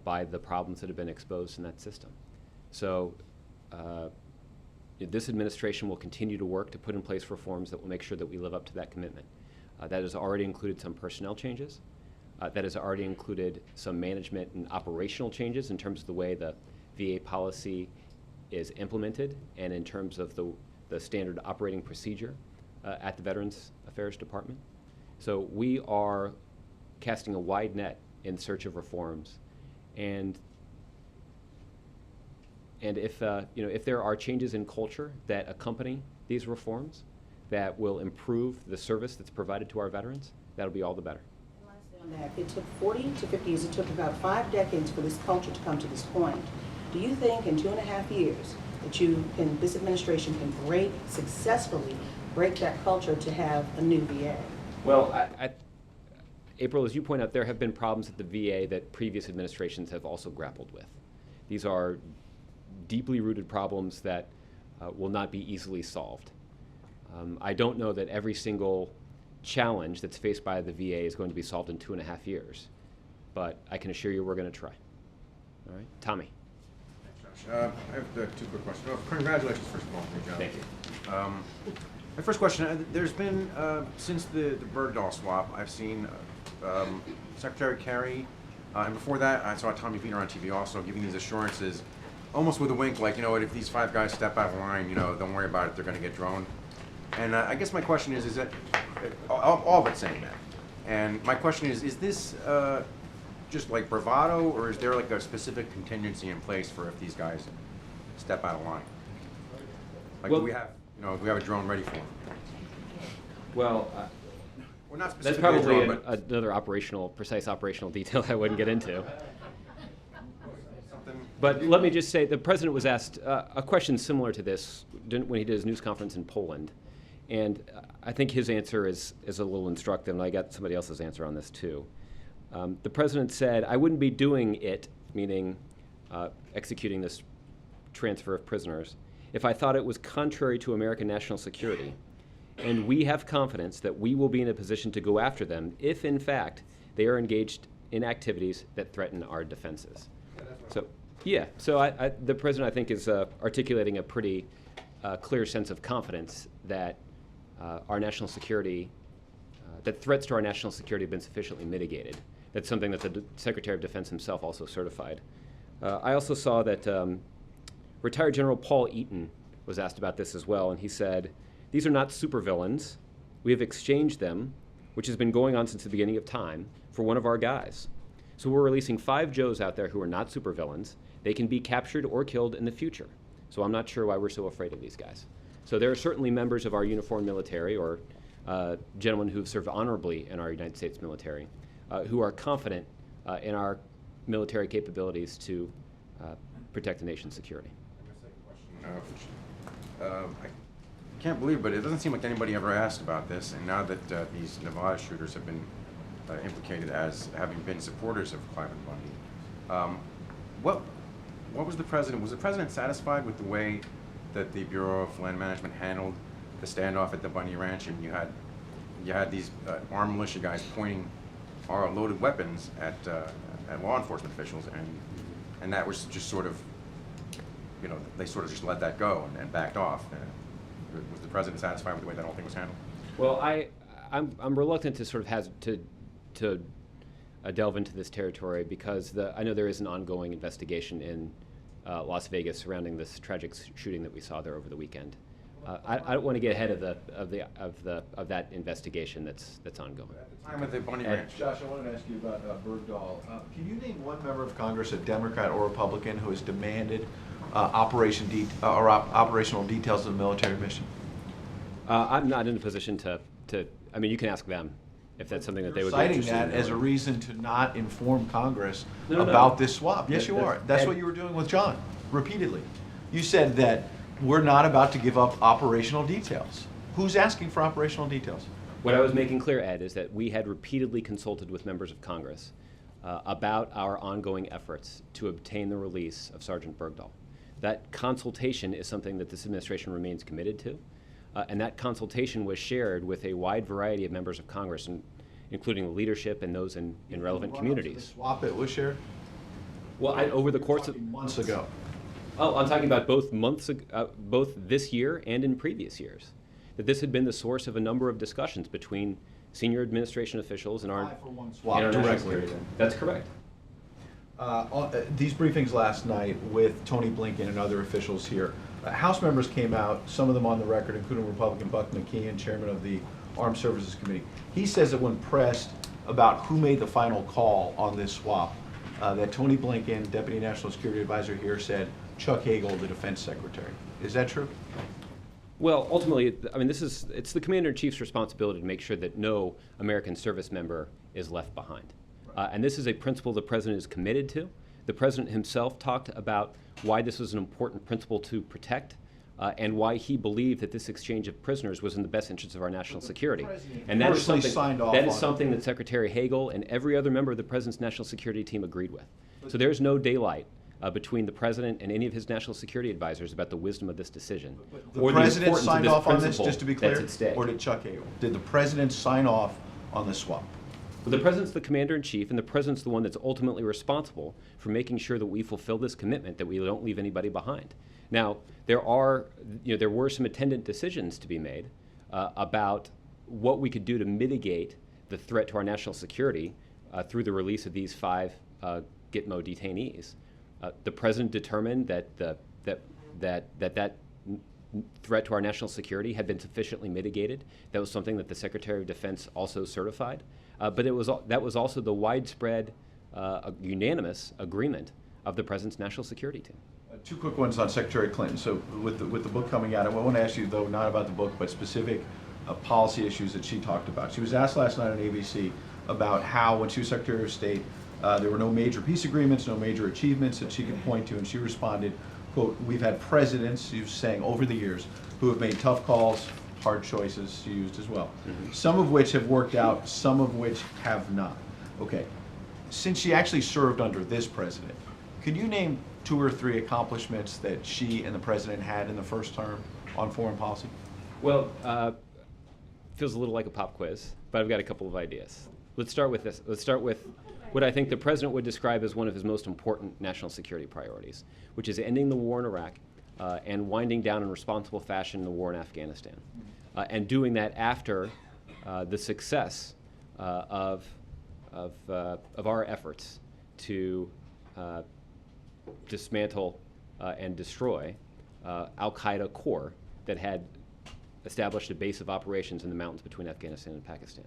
by the problems that have been exposed in that system. So this administration will continue to work to put in place reforms that will make sure that we live up to that commitment. That has already included some personnel changes. That has already included some management and operational changes in terms of the way the VA policy is implemented and in terms of the standard operating procedure at the Veterans Affairs Department. So we are casting a wide net in search of reforms, and if if there are changes in culture that accompany these reforms that will improve the service that's provided to our veterans, that'll be all the better. And lastly on that, it took 40 to 50 years, it took about 5 decades for this culture to come to this point. Do you think in 2.5 years that this administration can successfully break that culture to have a new VA? Well, April, as you point out, there have been problems at the VA that previous administrations have also grappled with. These are deeply rooted problems that will not be easily solved. I don't know that every single challenge that's faced by the VA is going to be solved in 2.5 years, but I can assure you we're going to try. All right, Tommy. Thanks, Josh. I have 2 quick questions. Well, congratulations, first of all. Good job. Thank you. My first question, there's been, since the Bergdahl swap, I've seen Secretary Kerry, and before that, I saw Tommy Vietor on TV also giving these assurances almost with a wink, like, you know what, if these 5 guys step out of line, you know, don't worry about it, they're going to get droned. And I guess my question is that, all but saying that, and my question is this just like bravado, or is there like a specific contingency in place for if these guys step out of line? Like, well, do we have, you know, we have a drone ready for them? Well, Well, not that's specifically a probably drone, but another precise operational detail I wouldn't get into. But let me just say, the president was asked a question similar to this when he did his news conference in Poland. And I think his answer is a little instructive, and I got somebody else's answer on this too. The president said, I wouldn't be doing it, meaning executing this transfer of prisoners, if I thought it was contrary to American national security. And we have confidence that we will be in a position to go after them if, in fact, they are engaged in activities that threaten our defenses. So, yeah, so the president, I think, is articulating a pretty clear sense of confidence that our national security, that threats to our national security have been sufficiently mitigated. That's something that the Secretary of Defense himself also certified. I also saw that retired General Paul Eaton was asked about this as well, and he said, these are not supervillains. We have exchanged them, which has been going on since the beginning of time, for one of our guys. So we're releasing 5 Joes out there who are not supervillains. They can be captured or killed in the future. So I'm not sure why we're so afraid of these guys. So there are certainly members of our uniformed military or gentlemen who've served honorably in our United States military who are confident in our military capabilities to protect the nation's security. I can't believe it, but it doesn't seem like anybody ever asked about this, and now that these Nevada shooters have been implicated as having been supporters of Cliven Bundy, what was the president satisfied with the way that the Bureau of Land Management handled the standoff at the Bundy Ranch, and you had these armed militia guys pointing loaded weapons at law enforcement officials, and that was just sort of, you know, they sort of just let that go and backed off. Was the president satisfied with the way that whole thing was handled? Well, I'm reluctant to sort of to delve into this territory because I know there is an ongoing investigation in Las Vegas surrounding this tragic shooting that we saw there over the weekend. I don't want to get ahead of that investigation that's ongoing. At the time of the Bundy Ranch. Josh, I wanted to ask you about Bergdahl. Can you name one member of Congress, a Democrat or Republican, who has demanded operational details of the military mission? I'm not in a position to. I mean, you can ask them if that's something that they would be Citing interested in. that as a reason to not inform Congress about this swap. Yes, you are. That's what you were doing with John, repeatedly. You said that we're not about to give up operational details. Who's asking for operational details? What I was making clear, Ed, is that we had repeatedly consulted with members of Congress about our ongoing efforts to obtain the release of Sergeant Bergdahl. That consultation is something that this administration remains committed to, and that consultation was shared with a wide variety of members of Congress, including the leadership and those in relevant communities. The swap it was shared? Well, over the course of months ago. Oh, I'm talking about both both this year and in previous years. That this had been the source of a number of discussions between senior administration officials and our swap directly. That's correct. These briefings last night with Tony Blinken and other officials here, House members came out, some of them on the record, including Republican Buck McKeon, chairman of the Armed Services Committee. He says that when pressed about who made the final call on this swap, that Tony Blinken, Deputy National Security Advisor here, said Chuck Hagel, the Defense Secretary. Is that true? Well, ultimately, I mean, it's the Commander-in-Chief's responsibility to make sure that no American service member is left behind. And this is a principle the President is committed to. The President himself talked about why this was an important principle to protect and why he believed that this exchange of prisoners was in the best interest of our national security. And that is something that Secretary Hagel and every other member of the President's national security team agreed with. So there's no daylight between the President and any of his national security advisors about the wisdom of this decision. The President signed off on this, just to be clear, or did Chuck Hagel? Did the President sign off on the swap? Well, the President's the Commander-in-Chief, and the President's the one that's ultimately responsible for making sure that we fulfill this commitment, that we don't leave anybody behind. Now, there were some attendant decisions to be made about what we could do to mitigate the threat to our national security through the release of these 5 Gitmo detainees. The president determined that that threat to our national security had been sufficiently mitigated. That was something that the Secretary of Defense also certified. But that was also the widespread, unanimous agreement of the president's national security team. Two quick ones on Secretary Clinton. So with the book coming out, I want to ask you, though, not about the book, but specific policy issues that she talked about. She was asked last night on ABC about how, when she was Secretary of State, there were no major peace agreements, no major achievements that she could point to, and she responded, quote, "We've had presidents," she was saying, "over the years, who have made tough calls, hard choices," she used as well, "some of which have worked out, some of which have not." Okay, since she actually served under this president, could you name 2 or 3 accomplishments that she and the president had in the first term on foreign policy? Well, feels a little like a pop quiz, but I've got a couple of ideas. Let's start with this. Let's start with what I think the president would describe as one of his most important national security priorities, which is ending the war in Iraq and winding down in responsible fashion the war in Afghanistan, and doing that after the success of our efforts to dismantle and destroy Al-Qaeda core that had established a base of operations in the mountains between Afghanistan and Pakistan.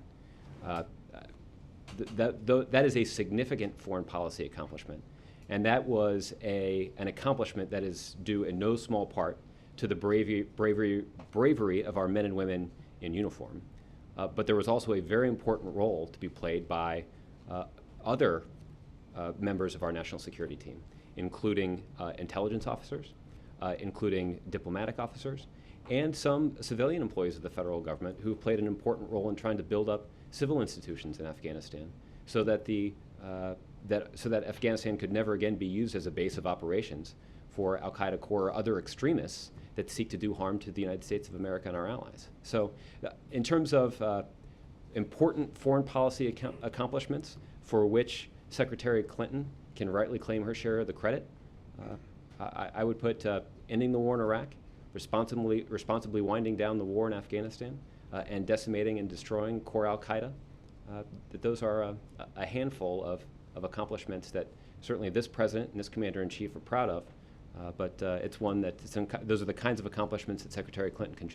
That is a significant foreign policy accomplishment, and that was an accomplishment that is due in no small part to the bravery of our men and women in uniform. But there was also a very important role to be played by other members of our national security team, including intelligence officers, including diplomatic officers, and some civilian employees of the federal government who played an important role in trying to build up civil institutions in Afghanistan, so that Afghanistan could never again be used as a base of operations for Al-Qaeda core or other extremists that seek to do harm to the United States of America and our allies. So in terms of important foreign policy accomplishments for which Secretary Clinton can rightly claim her share of the credit, I would put ending the war in Iraq, responsibly winding down the war in Afghanistan, and decimating and destroying core Al-Qaeda. That those are a handful of accomplishments that certainly this president and this commander-in-chief are proud of, but it's one that those are the kinds of accomplishments that Secretary Clinton can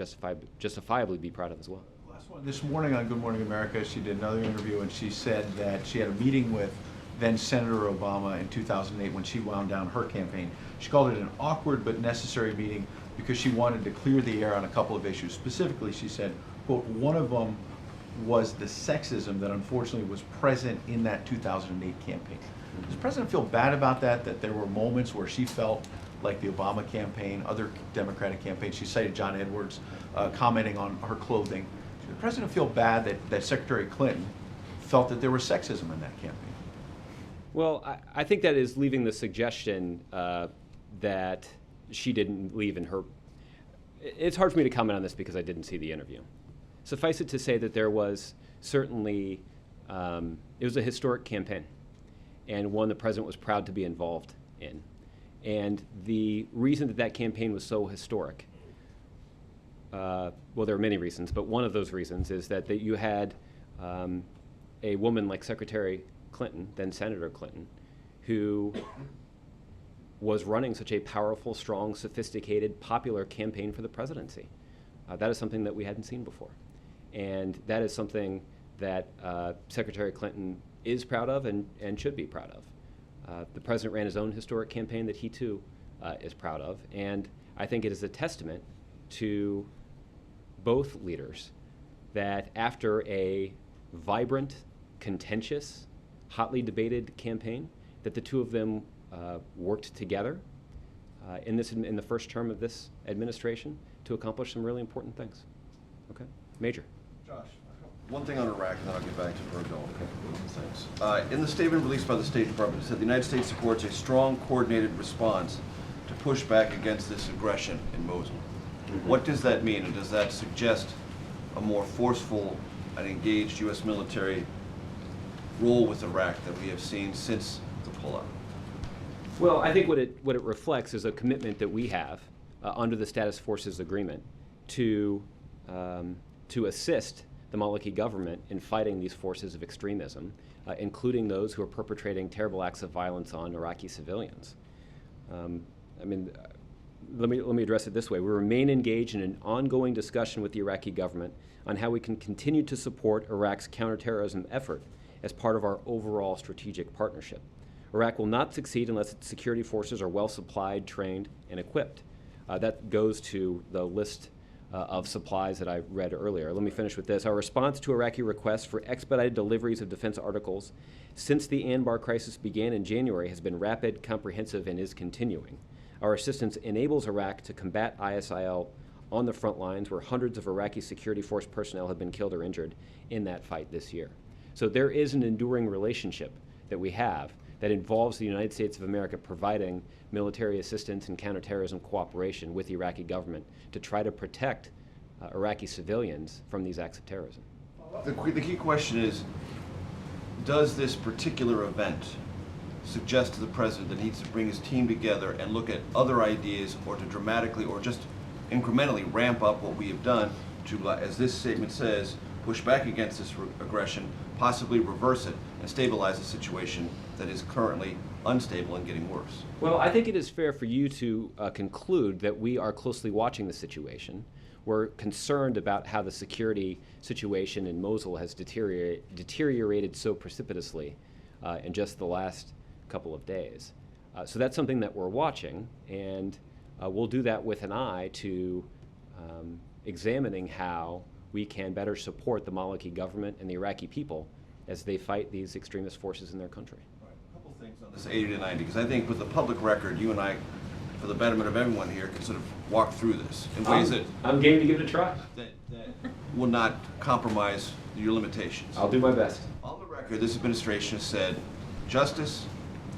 justifiably be proud of as well. Last one. This morning on Good Morning America, she did another interview, and she said that she had a meeting with then Senator Obama in 2008 when she wound down her campaign. She called it an awkward but necessary meeting because she wanted to clear the air on a couple of issues. Specifically, she said, quote, one of them was the sexism that unfortunately was present in that 2008 campaign. Does the president feel bad about that there were moments where she felt like the Obama campaign, other Democratic campaigns, she cited John Edwards commenting on her clothing. Does the president feel bad that Secretary Clinton felt that there was sexism in that campaign? Well, I think that is leaving the suggestion that she didn't leave in her. It's hard for me to comment on this because I didn't see the interview. Suffice it to say that there was certainly, it was a historic campaign, and one the president was proud to be involved in. And the reason that campaign was so historic, well, there are many reasons, but one of those reasons is that you had a woman like Secretary Clinton, then Senator Clinton, who was running such a powerful, strong, sophisticated, popular campaign for the presidency. That is something that we hadn't seen before. And that is something that Secretary Clinton is proud of and should be proud of. The president ran his own historic campaign that he too is proud of. And I think it is a testament to both leaders that after a vibrant, contentious, hotly debated campaign, that the two of them worked together in the first term of this administration to accomplish some really important things. Okay, Major. Josh, one thing on Iraq, and then I'll get back to Bergdahl. Okay. Thanks. In the statement released by the State Department, it said the United States supports a strong, coordinated response to push back against this aggression in Mosul. Mm-hmm. What does that mean, and does that suggest a more forceful and engaged U.S. military role with Iraq that we have seen since the pullout? Well, I think what it reflects is a commitment that we have under the Status Forces Agreement to assist the Maliki government in fighting these forces of extremism, including those who are perpetrating terrible acts of violence on Iraqi civilians. I mean, let me address it this way. We remain engaged in an ongoing discussion with the Iraqi government on how we can continue to support Iraq's counterterrorism effort as part of our overall strategic partnership. Iraq will not succeed unless its security forces are well supplied, trained, and equipped. That goes to the list of supplies that I read earlier. Let me finish with this. Our response to Iraqi requests for expedited deliveries of defense articles since the Anbar crisis began in January has been rapid, comprehensive, and is continuing. Our assistance enables Iraq to combat ISIL on the front lines, where hundreds of Iraqi security force personnel have been killed or injured in that fight this year. So there is an enduring relationship that we have that involves the United States of America providing military assistance and counterterrorism cooperation with the Iraqi government to try to protect Iraqi civilians from these acts of terrorism. The key question is, does this particular event suggest to the president that he needs to bring his team together and look at other ideas, or to dramatically or just incrementally ramp up what we have done to, as this statement says, push back against this aggression, possibly reverse it, and stabilize a situation that is currently unstable and getting worse? Well, I think it is fair for you to conclude that we are closely watching the situation. We're concerned about how the security situation in Mosul has deteriorated so precipitously in just the last couple of days. So that's something that we're watching, and we'll do that with an eye to examining how we can better support the Maliki government and the Iraqi people as they fight these extremist forces in their country. Right. A couple things on this 80 to 90, because I think with the public record, you and I, for the betterment of everyone here, can sort of walk through this in ways that I'm game to give it a try. that will not compromise your limitations. I'll do my best. On the record, this administration has said Justice,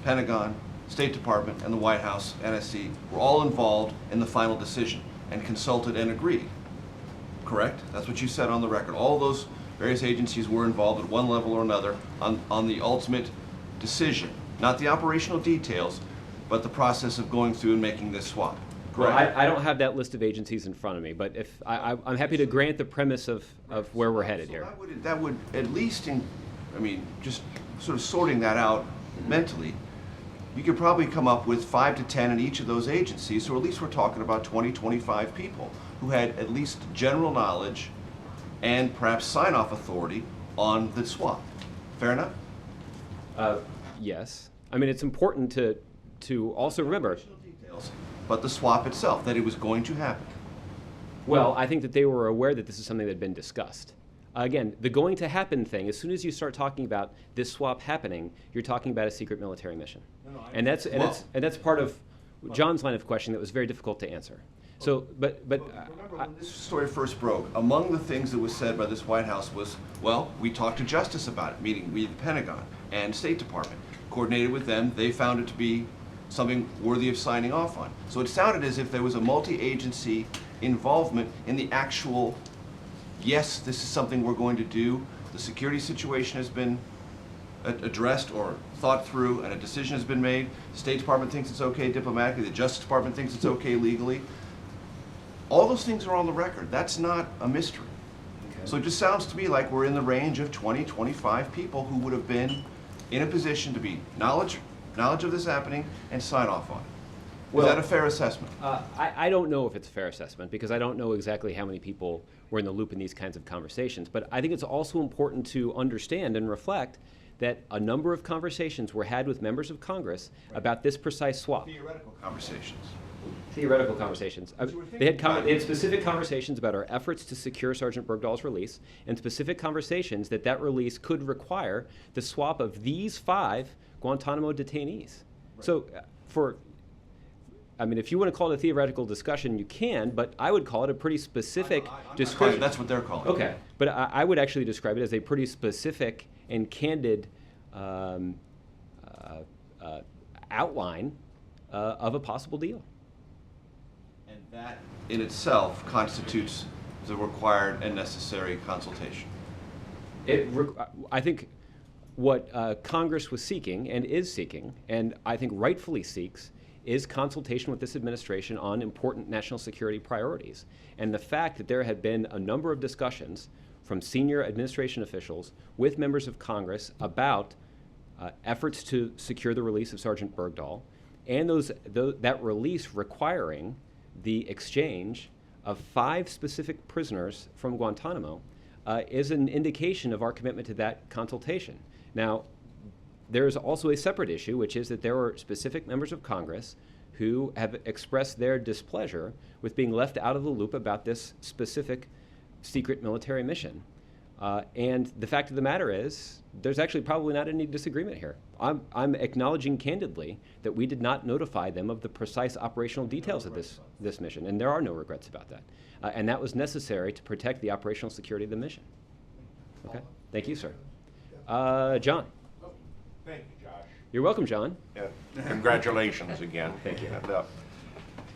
Pentagon, State Department, and the White House, NSC, were all involved in the final decision and consulted and agreed. Correct? That's what you said on the record. All those various agencies were involved at one level or another on the ultimate decision. Not the operational details, but the process of going through and making this swap. Well, Correct? I don't have that list of agencies in front of me, but if I'm happy to grant the premise of where we're headed here. That would at least, just sort of sorting that out mentally, you could probably come up with 5 to 10 in each of those agencies, so at least we're talking about 20, 25 people who had at least general knowledge and perhaps sign-off authority on the swap. Fair enough? Yes. I mean, it's important to also remember. Details, but the swap itself, that it was going to happen. Well, I think that they were aware that this is something that had been discussed. Again, the going to happen thing, as soon as you start talking about this swap happening, you're talking about a secret military mission. And that's part of John's line of questioning that was very difficult to answer. So, but remember when this story first broke, among the things that was said by this White House was, well, we talked to Justice about it, meaning we, the Pentagon and State Department, coordinated with them. They found it to be something worthy of signing off on. So it sounded as if there was a multi-agency involvement in the actual, yes, this is something we're going to do. The security situation has been addressed or thought through, and a decision has been made. The State Department thinks it's okay diplomatically. The Justice Department thinks it's okay legally. All those things are on the record. That's not a mystery. Okay. So it just sounds to me like we're in the range of 20, 25 people who would have been in a position to be knowledge of this happening and sign off on it. Is that a fair assessment? I don't know if it's a fair assessment, because I don't know exactly how many people were in the loop in these kinds of conversations. But I think it's also important to understand and reflect that a number of conversations were had with members of Congress about this precise swap. Theoretical conversations. Theoretical conversations. They had specific conversations about our efforts to secure Sergeant Bergdahl's release, and specific conversations that release could require the swap of these 5 Guantanamo detainees. Right. So if you want to call it a theoretical discussion, you can, but I would call it a pretty specific description. That's what they're calling it. Okay, but I would actually describe it as a pretty specific and candid outline of a possible deal. And that in itself constitutes the required and necessary consultation. I think what Congress was seeking and is seeking, and I think rightfully seeks, is consultation with this administration on important national security priorities. And the fact that there had been a number of discussions from senior administration officials with members of Congress about efforts to secure the release of Sergeant Bergdahl, and that release requiring the exchange of 5 specific prisoners from Guantanamo is an indication of our commitment to that consultation. Now, there's also a separate issue, which is that there are specific members of Congress who have expressed their displeasure with being left out of the loop about this specific secret military mission. And the fact of the matter is, there's actually probably not any disagreement here. I'm acknowledging candidly that we did not notify them of the precise operational details of this mission, and there are no regrets about that. And that was necessary to protect the operational security of the mission. Okay, thank you, sir. John. Thank you, Josh. You're welcome, John. Congratulations again. Thank you. And,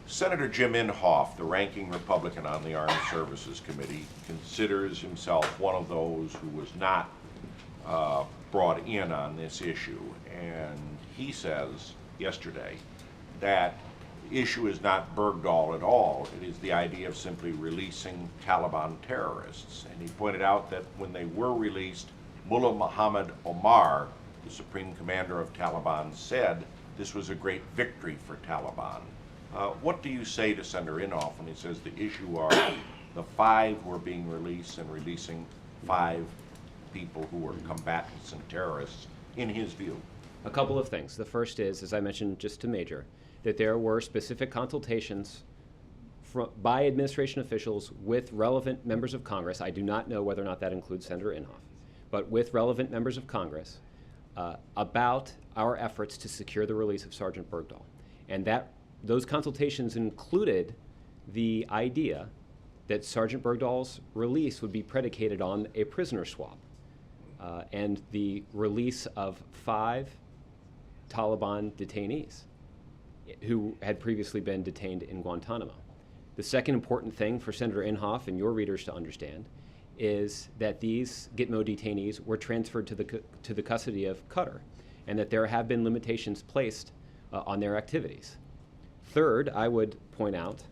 Senator Jim Inhofe, the ranking Republican on the Armed Services Committee, considers himself one of those who was not brought in on this issue. And he says yesterday that the issue is not Bergdahl at all. It is the idea of simply releasing Taliban terrorists. And he pointed out that when they were released, Mullah Muhammad Omar, the supreme commander of Taliban, said this was a great victory for Taliban. What do you say to Senator Inhofe when he says the issue are the 5 who are being released and releasing 5 people who were combatants and terrorists, in his view? A couple of things. The first is, as I mentioned just to Major, that there were specific consultations by administration officials with relevant members of Congress. I do not know whether or not that includes Senator Inhofe, but with relevant members of Congress about our efforts to secure the release of Sergeant Bergdahl. And those consultations included the idea that Sergeant Bergdahl's release would be predicated on a prisoner swap and the release of 5 Taliban detainees who had previously been detained in Guantanamo. The second important thing for Senator Inhofe and your readers to understand is that these Gitmo detainees were transferred to the custody of Qatar, and that there have been limitations placed on their activities. Third, I would point out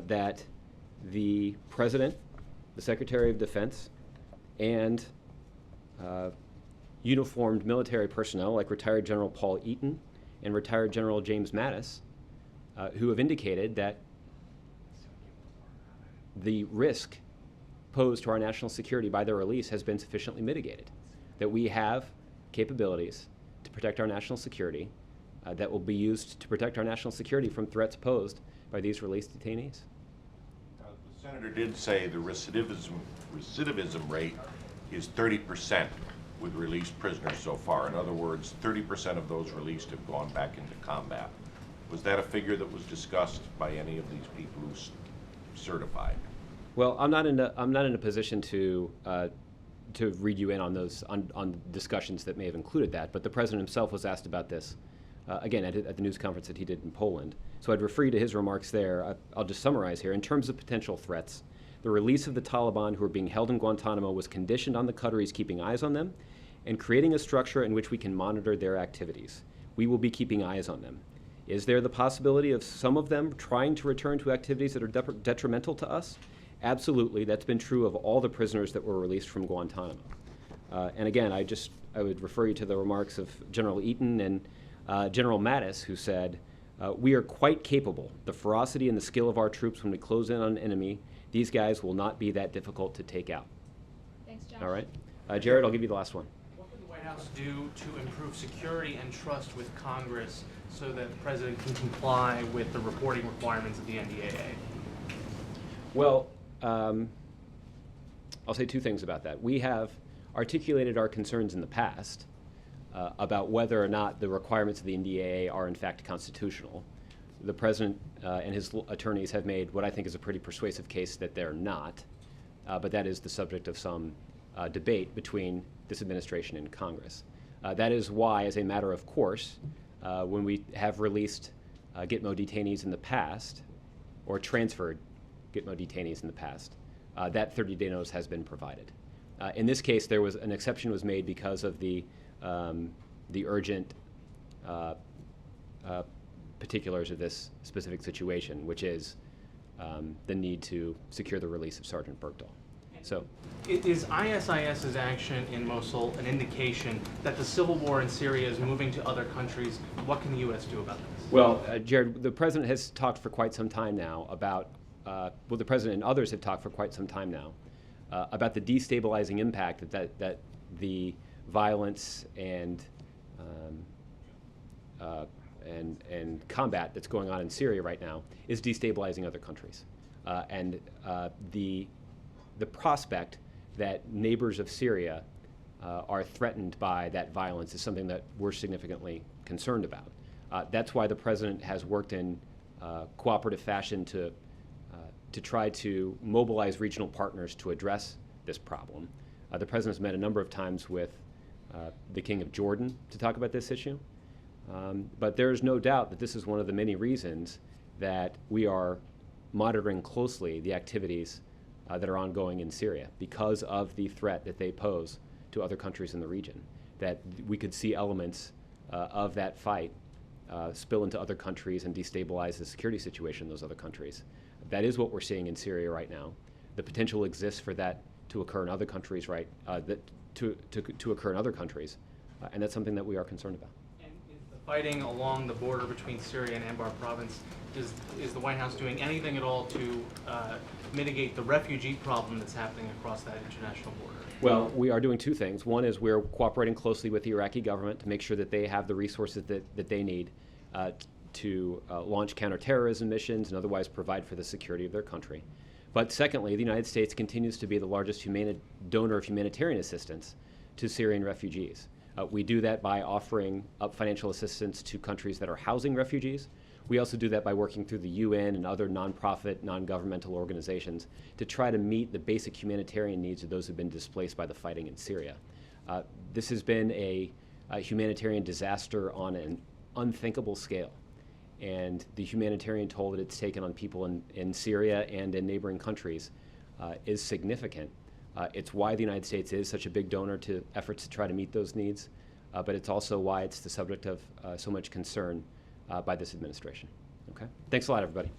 that the President, the Secretary of Defense, and uniformed military personnel like retired General Paul Eaton and retired General James Mattis, who have indicated that the risk posed to our national security by their release has been sufficiently mitigated, that we have capabilities to protect our national security that will be used to protect our national security from threats posed by these released detainees. The Senator did say the recidivism rate is 30% with released prisoners so far. In other words, 30% of those released have gone back into combat. Was that a figure that was discussed by any of these people who certified? Well, I'm not in a position to read you in on those on discussions that may have included that. But the president himself was asked about this again at the news conference that he did in Poland. So I'd refer you to his remarks there. I'll just summarize here. In terms of potential threats, the release of the Taliban who are being held in Guantanamo was conditioned on the Qataris keeping eyes on them and creating a structure in which we can monitor their activities. We will be keeping eyes on them. Is there the possibility of some of them trying to return to activities that are detrimental to us? Absolutely. That's been true of all the prisoners that were released from Guantanamo. And again, I would refer you to the remarks of General Eaton and General Mattis, who said, we are quite capable. The ferocity and the skill of our troops when we close in on an enemy, these guys will not be that difficult to take out. Thanks, Josh. All right. Jared, I'll give you the last one. What can the White House do to improve security and trust with Congress so that the president can comply with the reporting requirements of the NDAA? Well, I'll say 2 things about that. We have articulated our concerns in the past about whether or not the requirements of the NDAA are in fact constitutional. The president and his attorneys have made what I think is a pretty persuasive case that they're not, but that is the subject of some debate between this administration and Congress. That is why, as a matter of course, when we have released Gitmo detainees in the past, or transferred Gitmo detainees in the past, that 30-day notice has been provided. In this case, there was an exception was made because of the urgent particulars of this specific situation, which is the need to secure the release of Sergeant Bergdahl. So, Is ISIS's action in Mosul an indication that the civil war in Syria is moving to other countries? What can the U.S. do about this? well, Jared, the president has talked for quite some time now about, well, the president and others have talked for quite some time now about the destabilizing impact that the violence and combat that's going on in Syria right now is destabilizing other countries, and the prospect that neighbors of Syria are threatened by that violence is something that we're significantly concerned about. That's why the president has worked in cooperative fashion to try to mobilize regional partners to address this problem. The president's met a number of times with the King of Jordan to talk about this issue. But there's no doubt that this is one of the many reasons that we are monitoring closely the activities that are ongoing in Syria because of the threat that they pose to other countries in the region, that we could see elements of that fight spill into other countries and destabilize the security situation in those other countries. That is what we're seeing in Syria right now. The potential exists for that to occur in other countries, to occur in other countries, and that's something that we are concerned about. And is the fighting along the border between Syria and Anbar province, is the White House doing anything at all to mitigate the refugee problem that's happening across that international border? Well, we are doing two things. One is we're cooperating closely with the Iraqi government to make sure that they have the resources that they need to launch counterterrorism missions and otherwise provide for the security of their country. But secondly, the United States continues to be the largest donor of humanitarian assistance to Syrian refugees. We do that by offering up financial assistance to countries that are housing refugees. We also do that by working through the UN and other nonprofit, non-governmental organizations to try to meet the basic humanitarian needs of those who've been displaced by the fighting in Syria. This has been a humanitarian disaster on an unthinkable scale. And the humanitarian toll that it's taken on people in Syria and in neighboring countries is significant. It's why the United States is such a big donor to efforts to try to meet those needs, but it's also why it's the subject of so much concern by this administration. Okay? Thanks a lot, everybody.